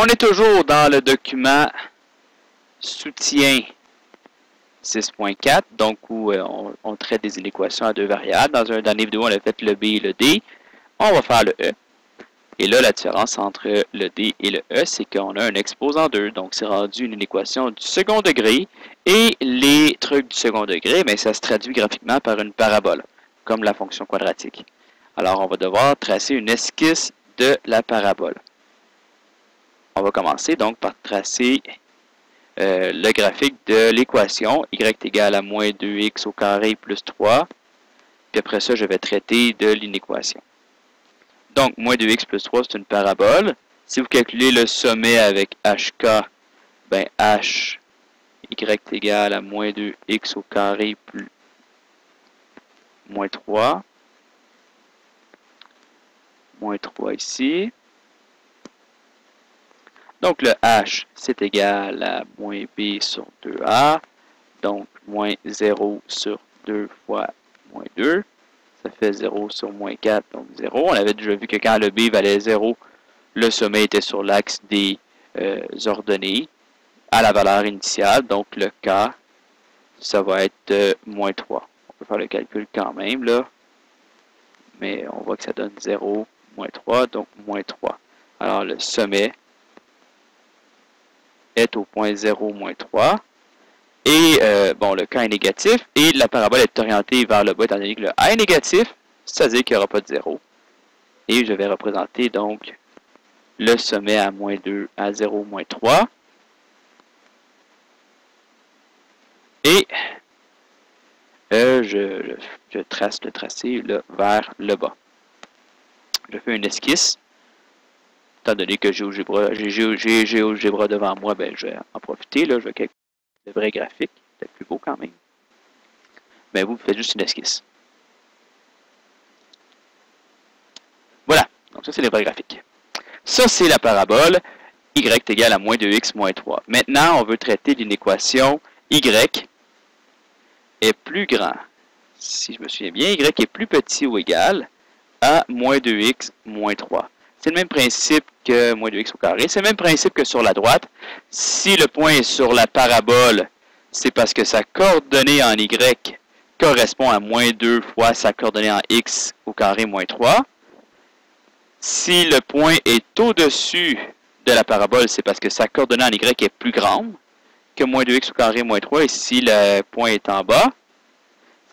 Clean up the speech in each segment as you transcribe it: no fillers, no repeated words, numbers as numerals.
On est toujours dans le document soutien 6.4, donc où on traite des inéquations à deux variables. Dans une dernière vidéo, on a fait le B et le D. On va faire le E. Et là, la différence entre le D et le E, c'est qu'on a un exposant 2. Donc, c'est rendu une inéquation du second degré. Et les trucs du second degré, bien, ça se traduit graphiquement par une parabole, comme la fonction quadratique. Alors, on va devoir tracer une esquisse de la parabole. On va commencer donc par tracer le graphique de l'équation y égale à moins 2x au carré plus 3. Puis après ça, je vais traiter de l'inéquation. Donc, moins 2x plus 3, c'est une parabole. Si vous calculez le sommet avec hk, ben h y égale à moins 2x au carré plus moins 3. Moins 3 ici. Donc, le h, c'est égal à moins b sur 2a. Donc, moins 0 sur 2 fois moins 2. Ça fait 0 sur moins 4, donc 0. On avait déjà vu que quand le b valait 0, le sommet était sur l'axe des ordonnées à la valeur initiale. Donc, le k, ça va être moins 3. On peut faire le calcul quand même, là. Mais on voit que ça donne 0, moins 3, donc moins 3. Alors, le sommet est au point 0, moins 3. Et, bon, le k est négatif. Et la parabole est orientée vers le bas, étant donné que le a est négatif. C'est-à-dire qu'il n'y aura pas de 0. Et je vais représenter, donc, le sommet à moins 2 à 0, moins 3. Et je trace le tracé là, vers le bas. Je fais une esquisse. Étant donné que j'ai GeoGebra devant moi, ben, je vais en profiter. Là, je vais calculer le vrai graphique. C'est plus beau quand même. Mais vous faites juste une esquisse. Voilà. Donc ça, c'est le vrai graphique. Ça, c'est la parabole y égale à moins 2x moins 3. Maintenant, on veut traiter l'inéquation y est plus grand. Si je me souviens bien, y est plus petit ou égal à moins 2x moins 3. C'est le même principe que moins 2x au carré. C'est le même principe que sur la droite. Si le point est sur la parabole, c'est parce que sa coordonnée en y correspond à moins 2 fois sa coordonnée en x au carré moins 3. Si le point est au-dessus de la parabole, c'est parce que sa coordonnée en y est plus grande que moins 2x au carré moins 3. Et si le point est en bas,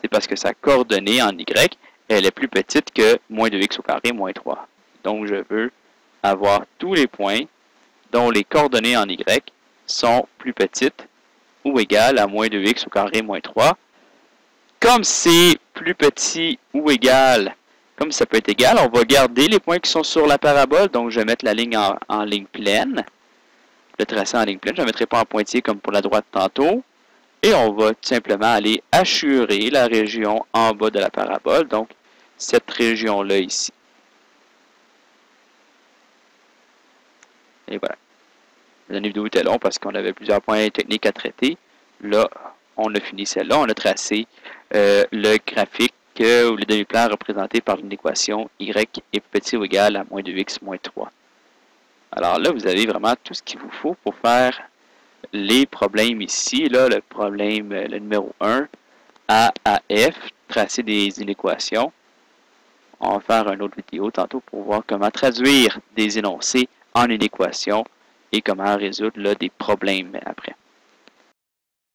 c'est parce que sa coordonnée en y, elle est plus petite que moins 2x au carré moins 3. Donc, je veux avoir tous les points dont les coordonnées en y sont plus petites ou égales à moins 2x au carré moins 3. Comme c'est plus petit ou égal, comme ça peut être égal, on va garder les points qui sont sur la parabole. Donc, je vais mettre la ligne en ligne pleine. Le tracé en ligne pleine. Je ne mettrai pas en pointillé comme pour la droite tantôt. Et on va tout simplement aller hachurer la région en bas de la parabole. Donc, cette région-là ici. Et voilà. La vidéo était longue parce qu'on avait plusieurs points techniques à traiter. Là, on a fini celle-là. On a tracé le graphique ou le demi-plan représenté par une équation y est petit ou égal à moins 2x moins 3. Alors là, vous avez vraiment tout ce qu'il vous faut pour faire les problèmes ici. Là, le problème, le numéro 1, A à F, tracer des inéquations. On va faire une autre vidéo tantôt pour voir comment traduire des énoncés en une équation et comment résoudre là, des problèmes après.